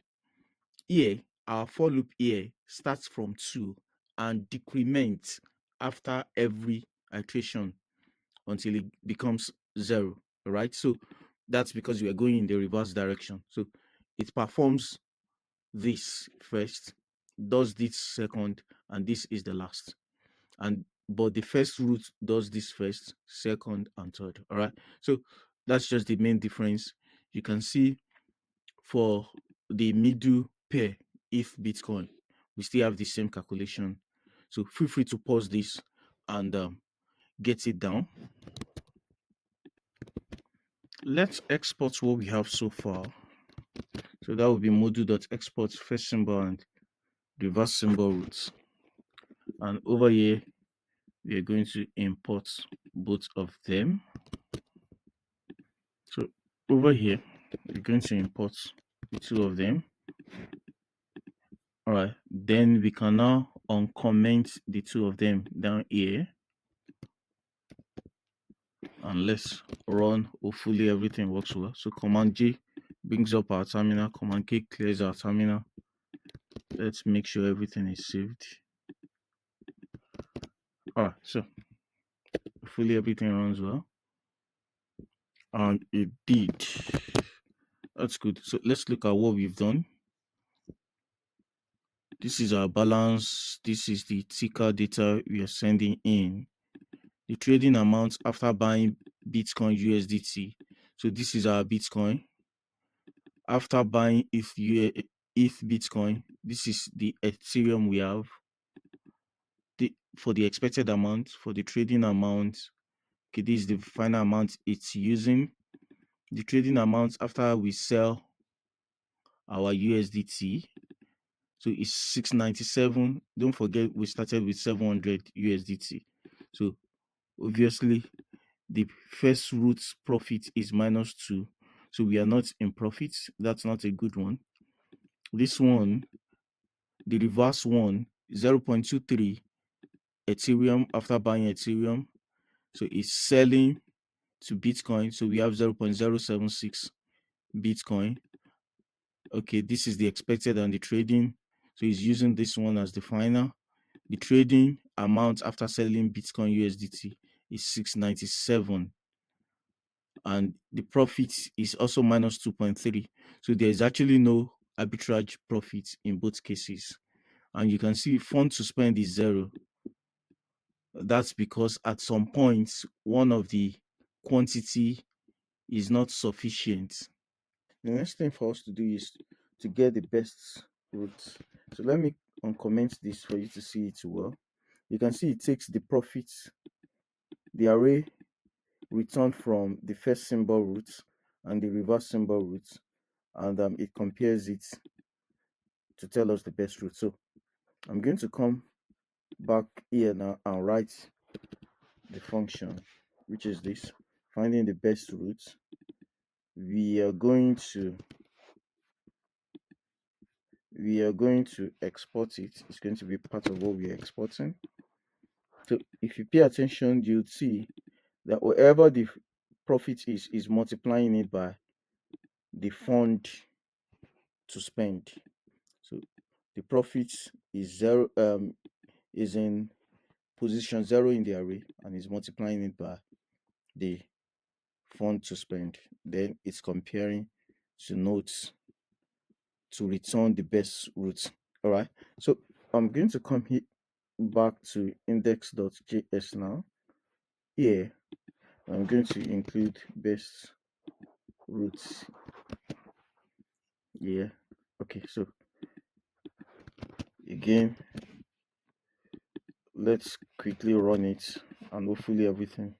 Here, our for loop here starts from 2 and decrements after every iteration until it becomes 0. All right. So that's because we are going in the reverse direction. So it performs this first, does this second, and this is the last. And but the first root does this first, second, and third. All right. So that's just the main difference. You can see for the middle pair, if Bitcoin, we still have the same calculation. So feel free to pause this and get it down. Let's export what we have so far. So that will be module.export first symbol and reverse symbol roots. And over here, we are going to import both of them. So over here, we're going to import the two of them. All right, then we can now uncomment the two of them down here. and let's run. Hopefully everything works well. So Command J brings up our terminal, Command K clears our terminal. Let's make sure everything is saved. Alright, so hopefully everything runs well, and it did. That's good. So let's look at what we've done. This is our balance. This is the ticker data we are sending in. The trading amount after buying Bitcoin USDT. So this is our Bitcoin. After buying ETH Bitcoin, this is the Ethereum we have. For the expected amount, for the trading amount, okay, this is the final amount it's using. The trading amount after we sell our USDT, so it's 697. Don't forget we started with 700 USDT. So obviously the first root profit is -2, so we are not in profit. That's not a good one. This one, the reverse one, 0.23 Ethereum after buying Ethereum, so it's selling to Bitcoin, so we have 0.076 Bitcoin. Okay, this is the expected and the trading, so he's using this one as the final. The trading amount after selling Bitcoin USDT is 697, and the profit is also -2.3. So there is actually no arbitrage profit in both cases. And you can see fund to spend is 0. That's because at some point one of the quantity is not sufficient. The next thing for us to do is to get the best route. So let me uncomment this for you to see it well. You can see it takes the profits, the array returned from the first symbol root and the reverse symbol root, and it compares it to tell us the best route. So I'm going to come back here now and write the function, which is this, finding the best route. We are going to export it. It's going to be part of what we are exporting. So if you pay attention, you'll see that wherever the profit is multiplying it by the fund to spend. So the profit is 0, is in position 0 in the array, and is multiplying it by the fund to spend. Then it's comparing to notes to return the best route. All right, so I'm going to come here back to index.js now. Here I'm going to include best routes. Yeah, okay, so again, let's quickly run it, and hopefully everything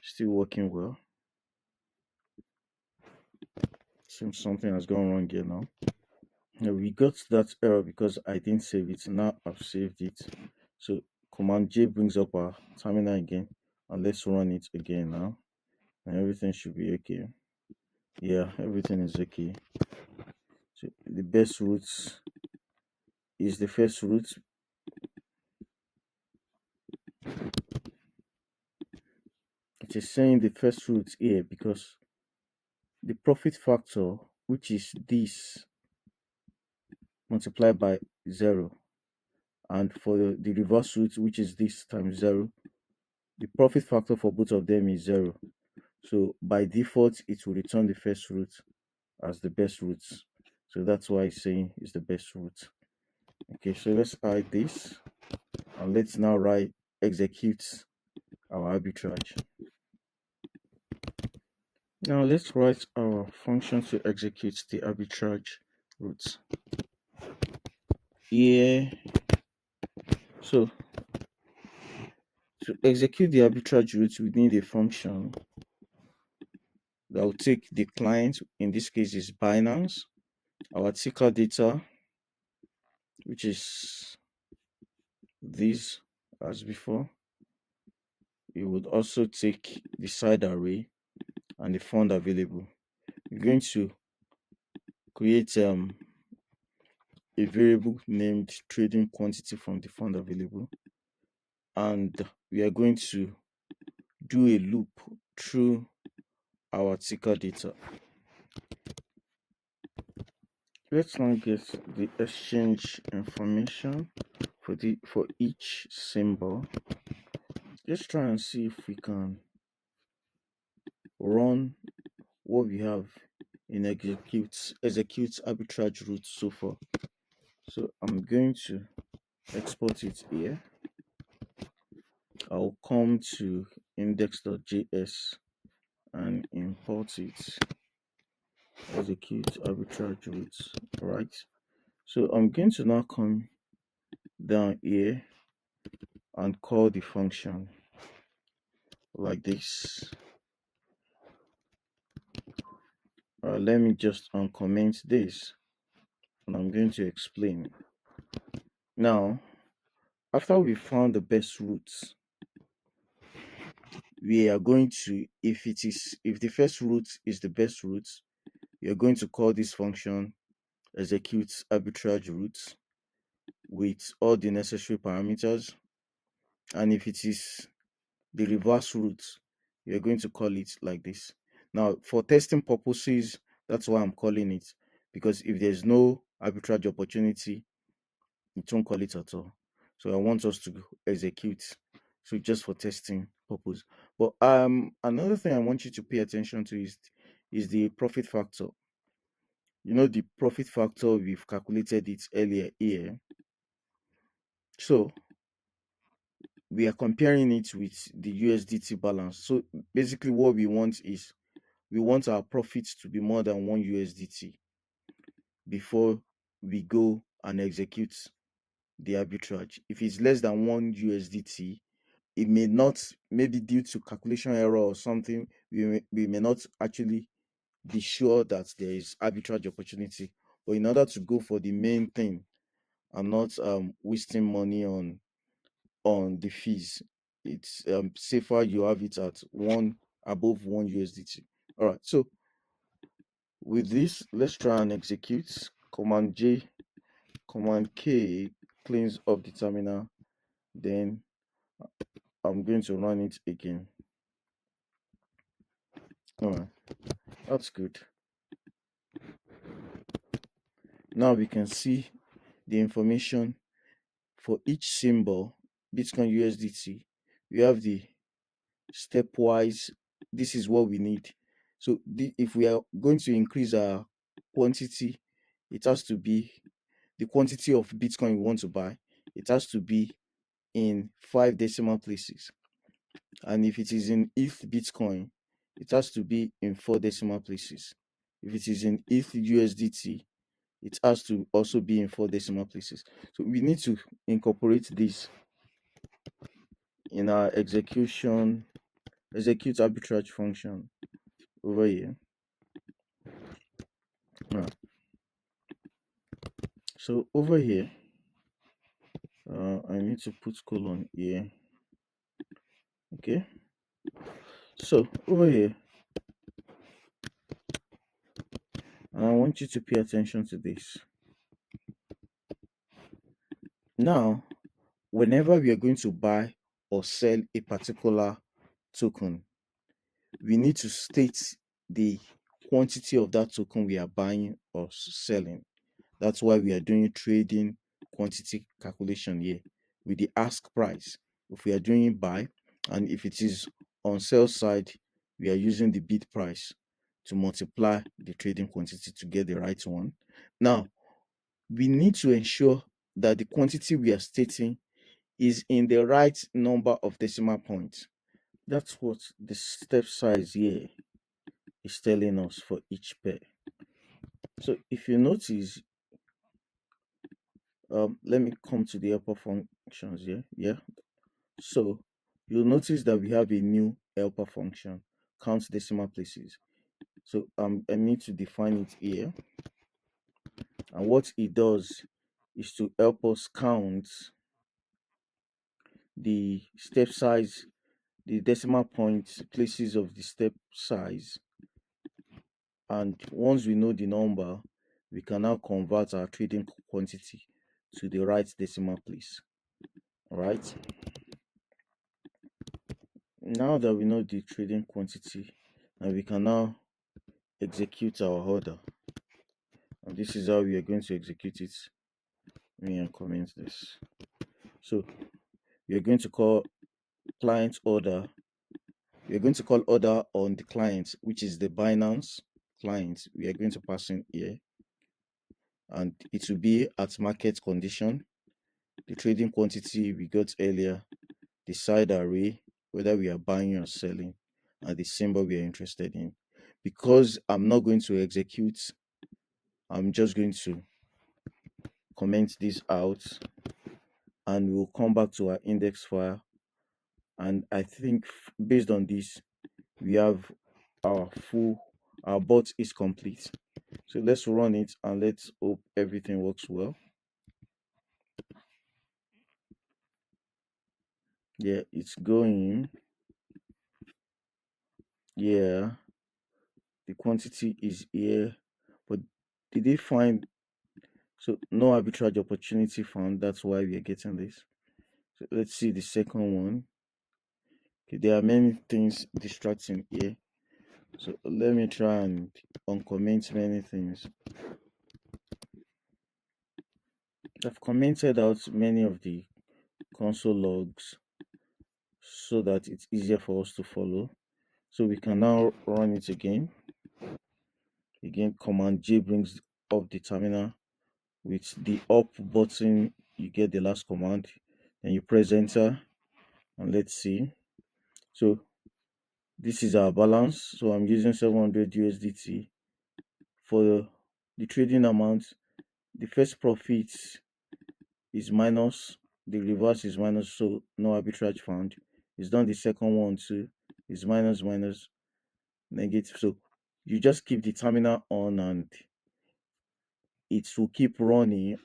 still working well. Seems something has gone wrong here now. Now we got that error because I didn't save it. Now I've saved it. So Command J brings up our terminal again, and let's run it again now, and everything should be okay. Yeah, everything is okay. So the best route is the first route. It is saying the first route here because the profit factor, which is this multiplied by 0, and for the reverse route, which is this times 0, the profit factor for both of them is 0. So by default, it will return the first route as the best route. So that's why it's saying it's the best route. Okay, so let's hide this, and let's now execute our arbitrage. Now let's write our function to execute the arbitrage route. Yeah. So to execute the arbitrage route, we need a function that will take the client, in this case is Binance, our ticker data, which is this as before. It would also take the side array and the fund available. We're going to create a variable named trading quantity from the fund available, and we are going to do a loop through our ticker data. Let's now get the exchange information for each symbol. Let's try and see if we can run what we have in execute arbitrage route so far. So I'm going to export it here. I'll come to index.js and import it. Execute arbitrage routes. Right. So I'm going to now come down here and call the function like this. Let me just uncomment this, and I'm going to explain. Now, after we found the best routes, we are going to, if the first route is the best route, we are going to call this function execute arbitrage routes with all the necessary parameters. And if it is the reverse route, we are going to call it like this. Now, for testing purposes, that's why I'm calling it, because if there's no arbitrage opportunity, it won't call it at all. So I want us to execute. So just for testing purpose. But another thing I want you to pay attention to is the profit factor. You know, the profit factor, we've calculated it earlier here. So we are comparing it with the USDT balance. So basically what we want is we want our profits to be more than 1 USDT before we go and execute the arbitrage. If it's less than 1 USDT, it may not, maybe due to calculation error or something, we may not actually be sure that there is arbitrage opportunity. But in order to go for the main thing and not wasting money on the fees, it's safer you have it at above 1 USDT. All right, so with this, let's try and execute. Command J, Command K cleans up the terminal. Then I'm going to run it again. All right, that's good. Now we can see the information for each symbol, Bitcoin USDT. We have the stepwise. This is what we need. So if we are going to increase our quantity, it has to be the quantity of Bitcoin we want to buy. It has to be in 5 decimal places. And if it is in ETH Bitcoin, it has to be in 4 decimal places. If it is in ETH USDT, it has to also be in 4 decimal places. So we need to incorporate this in our execute arbitrage function over here. Right. So over here, I need to put colon here. Okay. So over here, I want you to pay attention to this. Now, whenever we are going to buy or sell a particular token, we need to state the quantity of that token we are buying or selling. That's why we are doing trading quantity calculation here with the ask price. If we are doing buy, and if it is on sell side, we are using the bid price to multiply the trading quantity to get the right one. Now, we need to ensure that the quantity we are stating is in the right number of decimal points. That's what the step size here is telling us for each pair. So if you notice, let me come to the helper functions here. Yeah. So you'll notice that we have a new helper function, count decimal places. So I need to define it here. And what it does is to help us count the step size, the decimal points, places of the step size. And once we know the number, we can now convert our trading quantity to the right decimal place. All right. Now that we know the trading quantity, and we can now execute our order. And this is how we are going to execute it. Let me uncomment this. So we are going to call client order. We are going to call order on the client, which is the Binance client. We are going to pass in here, and it will be at market condition. The trading quantity we got earlier, the side array, whether we are buying or selling, and the symbol we are interested in. Because I'm not going to execute, I'm just going to comment this out, and we'll come back to our index file. And I think based on this, we have our bot is complete. So let's run it and let's hope everything works well. Yeah, it's going. Yeah, the quantity is here, but did they find, so no arbitrage opportunity found? That's why we are getting this. So let's see the second one. Okay, there are many things distracting here, so let me try and uncomment many things. I've commented out many of the console logs so that it's easier for us to follow. So we can now run it again. Again, Command J brings up the terminal. With the up button, you get the last command, and you press enter, and let's see. So this is our balance. So I'm using 700 USDT for the trading amount. The first profit is minus, the reverse is minus, so no arbitrage found. It's done the second one too, is minus minus negative. So you just keep the terminal on, and it will keep running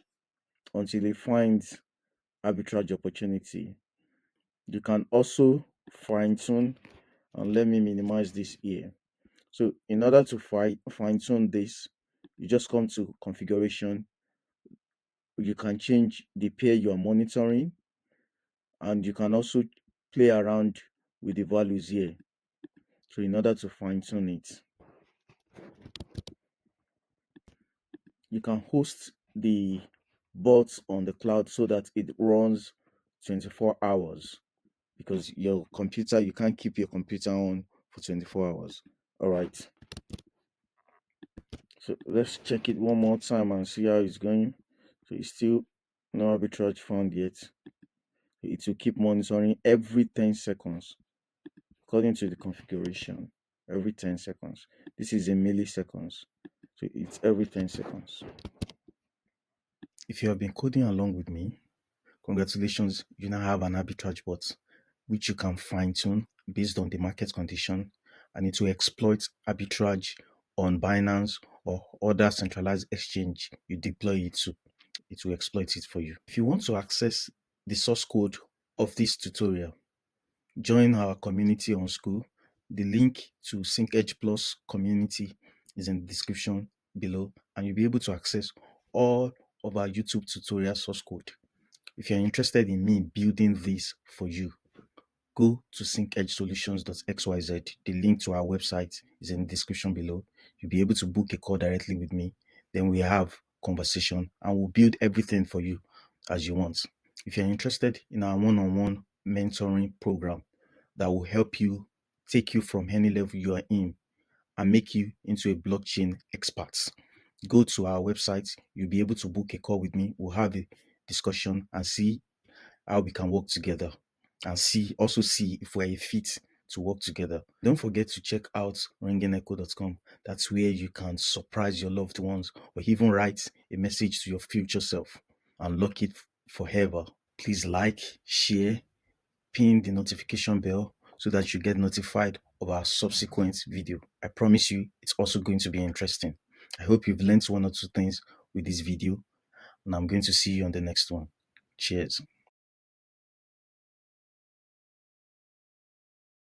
until it finds arbitrage opportunity. You can also fine tune, and let me minimize this here. So in order to fine tune this, you just come to configuration. You can change the pair you are monitoring, and you can also play around with the values here. So in order to fine tune it, you can host the bot on the cloud so that it runs 24 hours, because your computer, you can't keep your computer on for 24 hours. All right. So let's check it one more time and see how it's going. So it's still no arbitrage found yet. It will keep monitoring every 10 seconds according to the configuration. Every 10 seconds. This is in milliseconds. So it's every 10 seconds. If you have been coding along with me, congratulations, you now have an arbitrage bot which you can fine tune based on the market condition, and it will exploit arbitrage on Binance or other centralized exchange you deploy it to. It will exploit it for you. If you want to access the source code of this tutorial, join our community on School. The link to SyncEdge Plus community is in the description below, and you'll be able to access all of our YouTube tutorial source code. If you're interested in me building this for you, go to syncedgesolutions.xyz. The link to our website is in the description below. You'll be able to book a call directly with me. Then we have conversation, and we'll build everything for you as you want. If you're interested in our one-on-one mentoring program that will help you take you from any level you are in and make you into a blockchain expert, go to our website. You'll be able to book a call with me. We'll have a discussion and see how we can work together, and see if we're a fit to work together. Don't forget to check out ringinecho.com. That's where you can surprise your loved ones or even write a message to your future self and lock it forever. Please like, share, pin the notification bell so that you get notified of our subsequent video. I promise you, it's also going to be interesting. I hope you've learned one or two things with this video, and I'm going to see you on the next one. Cheers.